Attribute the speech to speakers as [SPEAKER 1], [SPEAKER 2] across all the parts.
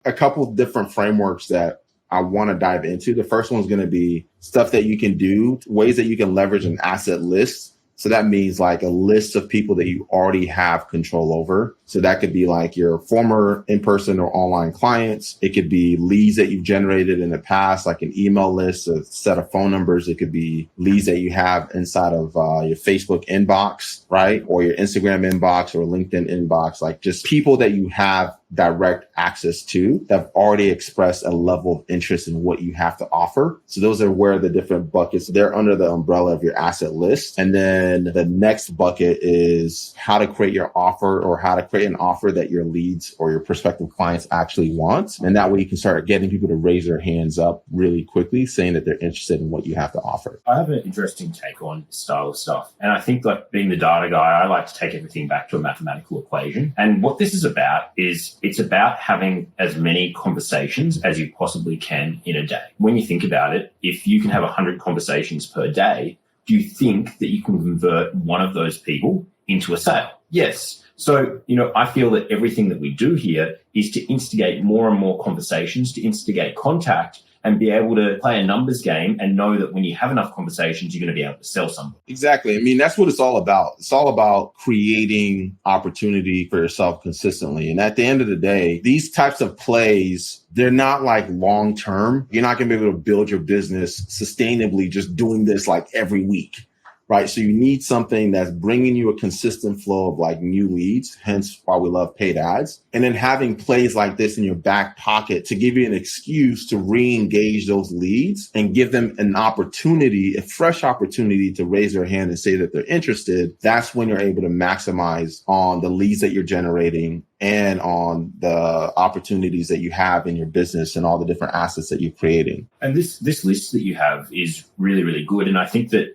[SPEAKER 1] A couple of different frameworks that I want to dive into. The first one is going to be stuff that you can do, ways that you can leverage an asset list. So that means like a list of people that you already have control over. So that could be like your former in-person or online clients. It could be leads that you've generated in the past, like an email list, a set of phone numbers. It could be leads that you have inside of your Facebook inbox, right? Or your Instagram inbox or LinkedIn inbox, like just people that you have direct access to that have already expressed a level of interest in what you have to offer. So those are where the different buckets, they're under the umbrella of your asset list. And then the next bucket is how to create your offer or how to create an offer that your leads or your prospective clients actually want. And that way you can start getting people to raise their hands up really quickly, saying that they're interested in what you have to offer.
[SPEAKER 2] I have an interesting take on this style of stuff. And I think like being the data guy, I like to take everything back to a mathematical equation. And what this is about is it's about having as many conversations as you possibly can in a day. When you think about it, if you can have 100 conversations per day, do you think that you can convert one of those people into a sale? Yes. So, I feel that everything that we do here is to instigate more and more conversations, to instigate contact, and be able to play a numbers game and know that when you have enough conversations, you're going to be able to sell something.
[SPEAKER 1] Exactly. I mean, that's what it's all about. It's all about creating opportunity for yourself consistently. And at the end of the day, these types of plays, they're not like long term. You're not going to be able to build your business sustainably just doing this like every week. Right. So you need something that's bringing you a consistent flow of like new leads, hence why we love paid ads. And then having plays like this in your back pocket to give you an excuse to re-engage those leads and give them an opportunity, a fresh opportunity to raise their hand and say that they're interested. That's when you're able to maximize on the leads that you're generating and on the opportunities that you have in your business and all the different assets that you're creating.
[SPEAKER 2] And this list that you have is really, really good. And I think that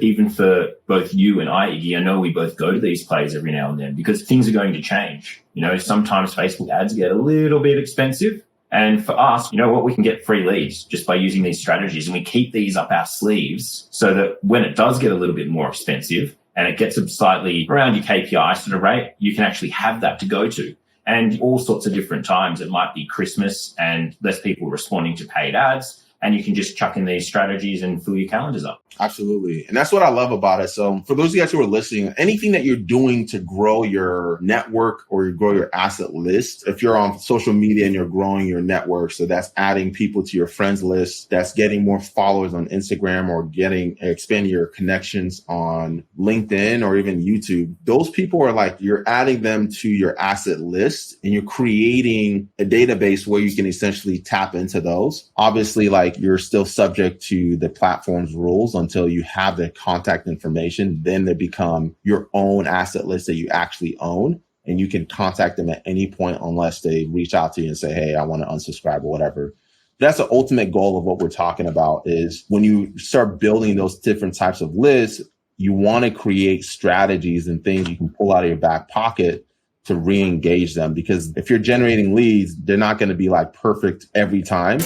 [SPEAKER 2] even for both you and I, Iggy, I know we both go to these plays every now and then because things are going to change. Sometimes Facebook ads get a little bit expensive. And for us, we can get free leads just by using these strategies. And we keep these up our sleeves so that when it does get a little bit more expensive and it gets slightly around your KPI sort of rate, you can actually have that to go to. And all sorts of different times. It might be Christmas and less people responding to paid ads. And you can just chuck in these strategies and fill your calendars up.
[SPEAKER 1] Absolutely. And that's what I love about it. So for those of you guys who are listening, anything that you're doing to grow your network or you grow your asset list, if you're on social media and you're growing your network, so that's adding people to your friends list, that's getting more followers on Instagram or expanding your connections on LinkedIn or even YouTube, those people are like, you're adding them to your asset list and you're creating a database where you can essentially tap into those. Obviously, like you're still subject to the platform's rules until you have the contact information. Then they become your own asset list that you actually own. And you can contact them at any point unless they reach out to you and say, hey, I want to unsubscribe or whatever. That's the ultimate goal of what we're talking about is when you start building those different types of lists, you want to create strategies and things you can pull out of your back pocket to re-engage them. Because if you're generating leads, they're not going to be like perfect every time.